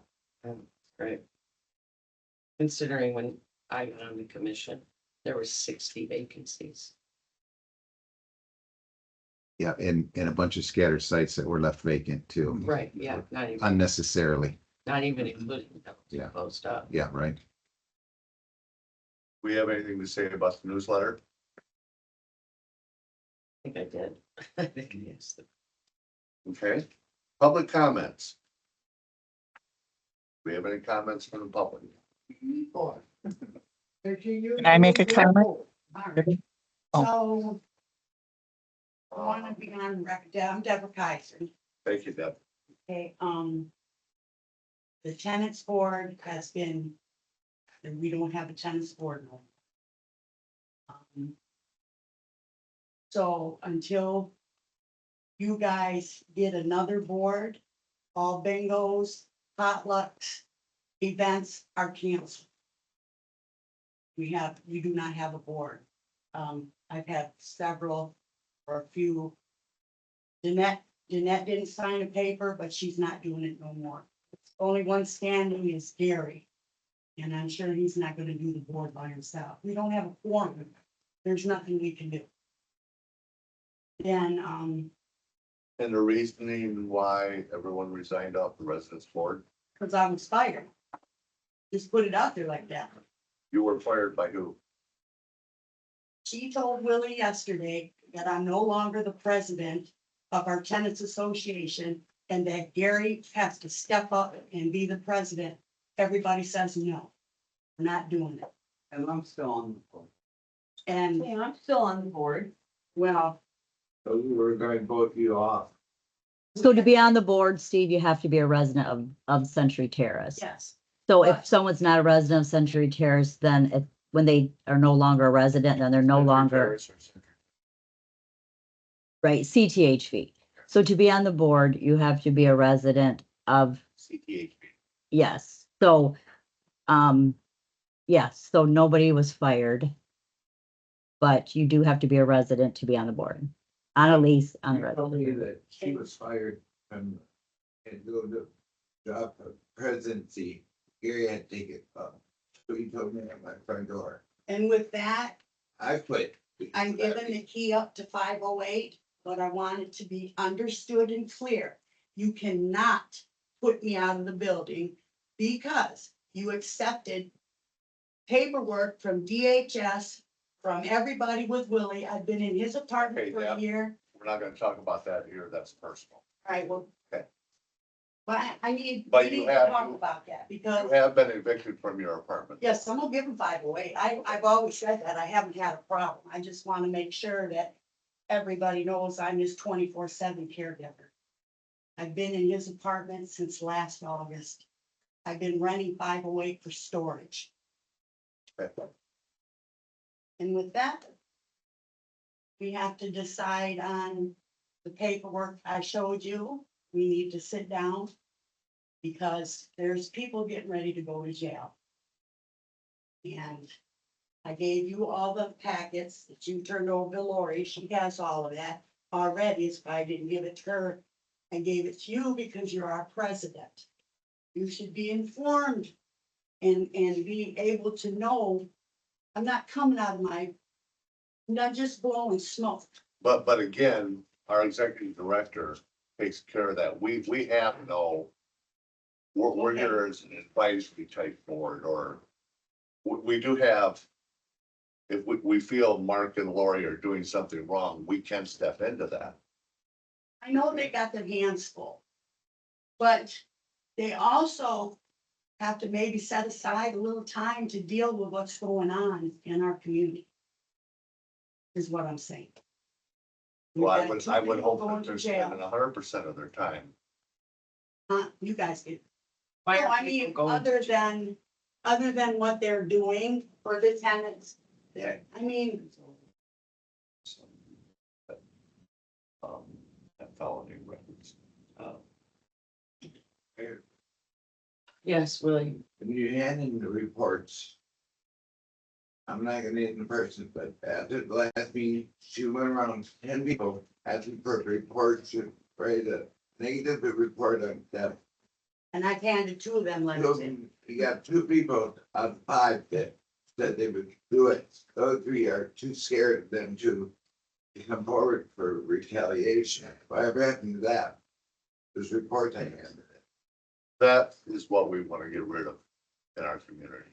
Great. Considering when I got on the commission, there were 60 vacancies. Yeah, and a bunch of scattered sites that were left vacant too, Right, yeah, unnecessarily. not even including those Yeah. closed up. Yeah, right. We have anything to say about the newsletter? I think I did. I think yes. Okay, public comments. Do we have any comments from the public? Can I make a comment? Alright. Oh. So. I wanna be on record, I'm Deborah Kaiser, Thank you, Deb. okay, the tenants board has been, and we don't have a tenants board no more. So until you guys get another board, all bingos, potlucks, events are canceled. We do not have a board. I've had several or a few. Jeanette didn't sign a paper, but she's not doing it no more. Only one standing is Gary. And I'm sure he's not gonna do the board by himself. We don't have a quorum. There's nothing we can do. Then, And the reasoning why everyone resigned off the residence board, cause I was fired. Just put it out there like that. you were fired by who? She told Willie yesterday that I'm no longer the president of our tenants association and that Gary has to step up and be the president. Everybody says no, we're not doing it. And I'm still on the board. And, Yeah, I'm still on the board. well, So we were going to vote you off. So to be on the board, Steve, you have to be a resident of Century Terrace. yes, So if But- someone's not a resident of Century Terrace, then when they are no longer a resident, then they're no longer, right, CTHV. So to be on the board, you have to be a resident of, CTHB. yes, so, yes, so nobody was fired. But you do have to be a resident to be on the board, on a lease, on You the told me resident. that she was fired from, and doing the job of presidency. Gary had to take it up. So he told me at my front door. and with that, I quit. I'm giving the key up to 508, but I want it to be understood and clear. You cannot put me out of the building because you accepted paperwork from DHS, from everybody with Willie. I've been in his apartment Okay, for yeah. a year. We're not gonna talk about that here, that's personal. All right, well. Okay. But I need, But we you need to have- talk about that because. You have been evicted from your apartment. Yes, I'm gonna give them 508. I've always said that. I haven't had a problem. I just wanna make sure that everybody knows I'm his 24/7 caregiver. I've been in his apartment since last August. I've been renting 508 for storage. Okay. And with that, we have to decide on the paperwork I showed you. we need to sit down because there's people getting ready to go to jail. And I gave you all the packets that you turned over to Lori. She has all of that already. It's why I didn't give it to her. I gave it to you because you're our president. You should be informed and be able to know. I'm not coming out of I'm not just blowing smoke. But again, our executive director takes care of that. We have no. We're here as an advisory type board, or we do have. If we feel Mark and Lori are doing something wrong, we can step into that. I know they got their hands full. But they also have to maybe set aside a little time to deal with what's going on in our community. Is what I'm saying. We've Well, got two I would people hope going that to they're jail. spending 100% of their time. You guys get. Why No, are I people mean, going? other than what they're doing for the tenants. Yeah. I mean, And felony records. Yes, Willie. When you hand in the reports. I'm not gonna name the person, but after the last meeting, she went around 10 people asking for reports to write a negative report on them. and I've handed two of them Two letters of in. them, you got 2 people out of 5 that said they would do it. Those 3 are too scared of them to come forward for retaliation. Whatever happened to that? There's reports I handed. That is what we want to get rid of in our community.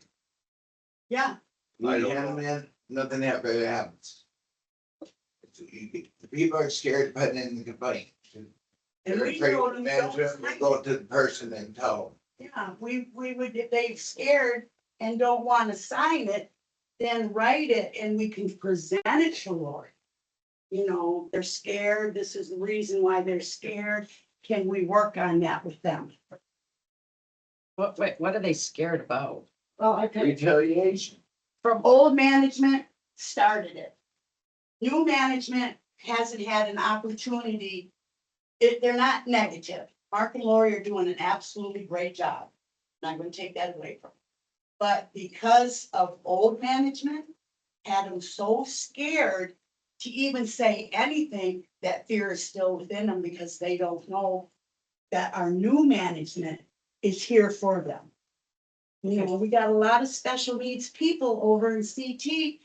Yeah, You I don't hand know. them in, nothing ever happens. The people are scared of putting in the complaint. and They're we afraid told to them, manage don't it, sign go it. to the person and tell Yeah, we would, if they're scared and don't wanna sign it, then write it and we can present it to Lori. You know, they're scared, this is the reason why they're scared, can we work on that with them? What are they scared about? Well, I them. Retaliation. From old management started it. New management hasn't had an opportunity. They're not negative. Mark and Lori are doing an absolutely great job. Not gonna take that away from them. But because of old management, had them so scared to even say anything, that fear is still within them because they don't know that our new management is here for them. You know, we got a lot of special needs people over in CT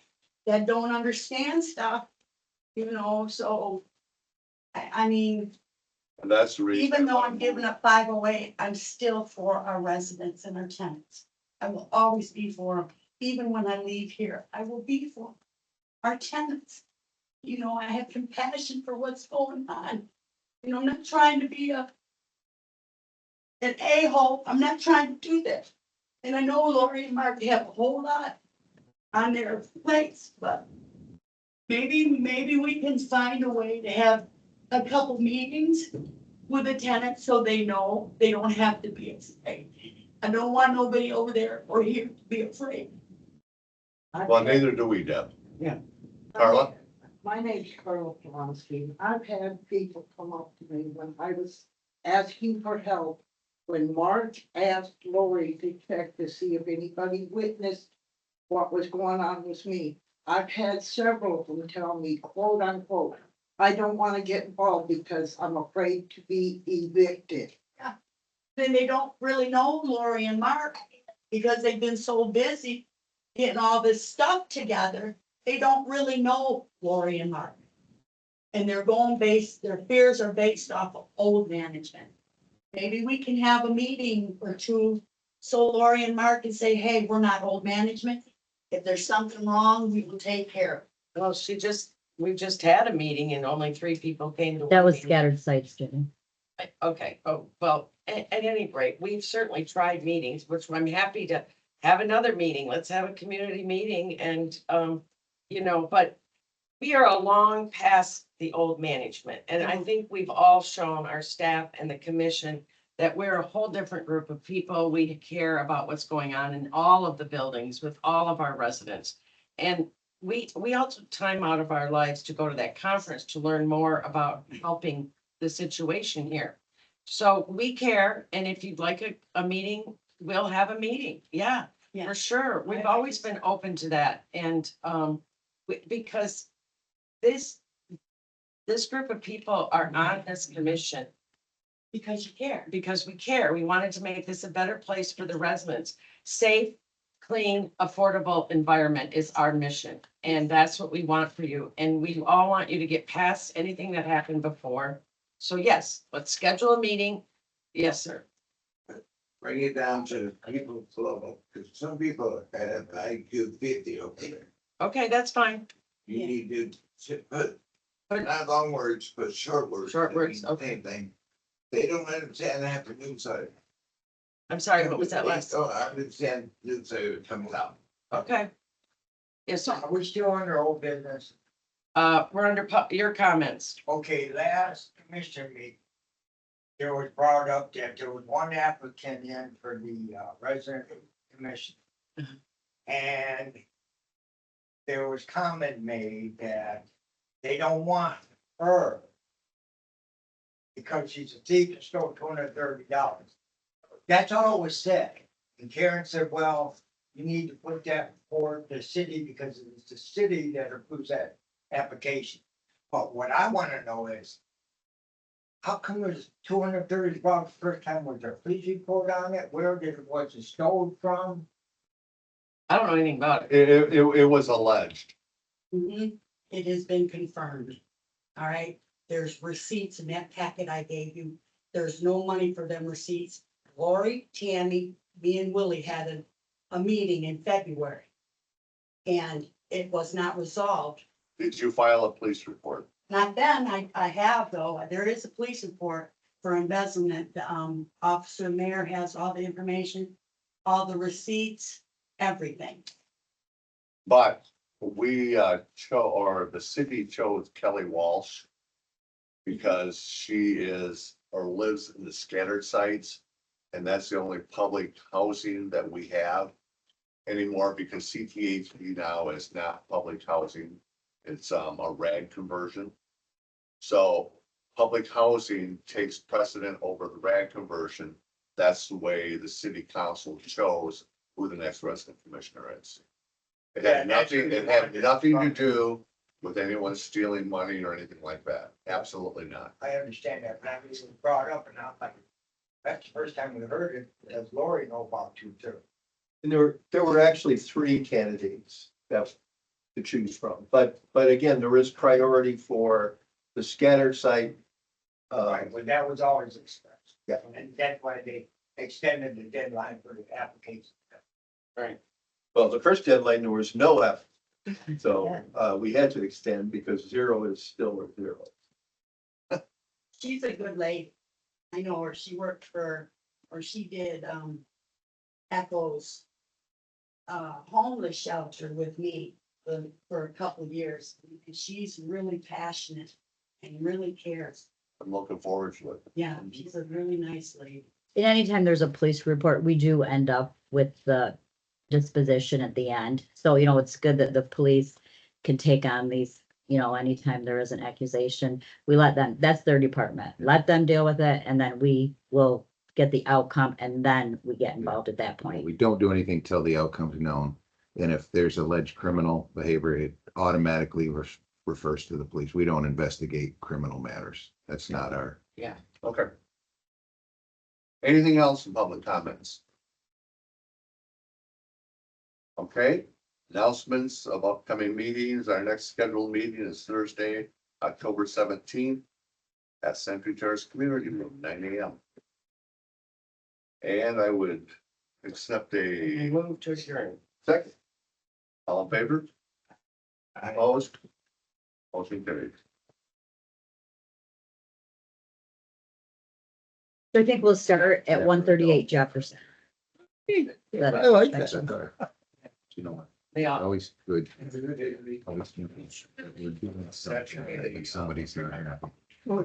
that don't understand stuff, you know, so. I mean, And that's the reason. even though I'm giving up 508, I'm still for our residents and our tenants. I will always be for them, even when I leave here, I will be for our tenants. You know, I have compassion for what's going on. You know, I'm not trying to be an a-hole, I'm not trying to do that. And I know Lori and Mark have a whole lot on their plates, but maybe we can find a way to have a couple meetings with the tenants so they know they don't have to be afraid. I don't want nobody over there or here to be afraid. Well, neither do we, Deb. Carla? My name's Carla Polanski. I've had people come up to me when I was asking for help. When Mark asked Lori to check to see if anybody witnessed what was going on with me. I've had several of them tell me, quote unquote, I don't want to get involved because I'm afraid to be evicted. Then they don't really know Lori and Mark because they've been so busy getting all this stuff together. They don't really know Lori and Mark. And they're their fears are based off of old management. Maybe we can have a meeting or two, so Lori and Mark can say, hey, we're not old management. If there's something wrong, we will take care of it. Well, we just had a meeting and only 3 people came to. That one was meeting. scattered sites, Jenny. Okay, oh, well, at any rate, we've certainly tried meetings, which I'm happy to have another meeting. Let's have a community meeting and, but we are long past the old management. And I think we've all shown our staff and the commission that we're a whole different group of people. We care about what's going on in all of the buildings with all of our residents. And we all took time out of our lives to go to that conference to learn more about helping the situation here. So we care, and if you'd like a meeting, we'll have a meeting, yeah, Yeah. for sure. We've always been open to that, and, because this, this group of people are on this commission Because you care. because we care. We wanted to make this a better place for the residents. Safe, clean, affordable environment is our mission, and that's what we want for you. And we all want you to get past anything that happened before. So yes, let's schedule a meeting. Yes, sir. Bring it down to people's level, because some people have IQ 50 over there. Okay, that's fine. You Yeah. need to put, Put- not long words, but short words. Short that words, mean the okay. Same thing. They don't understand half the news side. I'm sorry, what was that They last? don't understand news that comes out. Okay. Yes, sir. Are we still under old business? We're under your comments. Okay, last commission meeting. It was brought up that there was one applicant in for the resident commission. And there was comment made that they don't want her. Because she's a thief and stole $230. That's all was said. And Karen said, well, you need to put that for the city because it's the city that approves that application. But what I wanna know is, how come it was $230 first time? Was there a police report on it? Where did it, was it stolen from? I don't know anything about it. It was alleged. Mhm. It has been confirmed. All right, there's receipts in that packet I gave you. There's no money for them receipts. Lori, Tammy, me and Willie had a meeting in February. And it was not resolved. Did you file a police report? Not then, I have though, there is a police report for embezzlement. The, Officer Mayor has all the information, all the receipts, everything. But we or the city chose Kelly Walsh. Because she is or lives in the scattered sites. And that's the only public housing that we have anymore because CTHD now is not public housing. It's a RAG conversion. So public housing takes precedent over the RAG conversion. That's the way the city council chose who the next resident commissioner is. It had nothing to do with anyone stealing money or anything like that. Absolutely not. I understand that, but I was brought up and I'm like, that's the first time we heard it, as Lori know about too. And there were actually three candidates that to choose from, but again, there is priority for the scattered site. Right, well, that was always expressed. Yeah. And that's why they extended the deadline for the application. Right. Well, the first deadline, there was no effort. So, we had to extend because 0 is still a 0. She's a good lady. I know her. She worked for, or she did, Echo's homeless shelter with me for a couple of years. And she's really passionate and really cares. I'm looking forward to it. Yeah, she's a really nice lady. And anytime there's a police report, we do end up with the disposition at the end. So, it's good that the police can take on these, anytime there is an accusation, we let them, that's their department. Let them deal with it and then we will get the outcome and then we get involved at that point. We don't do anything till the outcome's known. And if there's alleged criminal behavior, it automatically refers to the police. We don't investigate criminal matters. That's not our. Okay. Anything else in public comments? Okay, announcements of upcoming meetings. Our next scheduled meeting is Thursday, October 17th at Century Terrace Community Room, 9 a.m. And I would accept a Move to adjourn. second. All in favor? Opposed? Motion carried. So I think we'll start at 138 Jefferson. I like Section. that. You know what? They all. Always good. Always good. We're doing something that somebody's not happy. Well,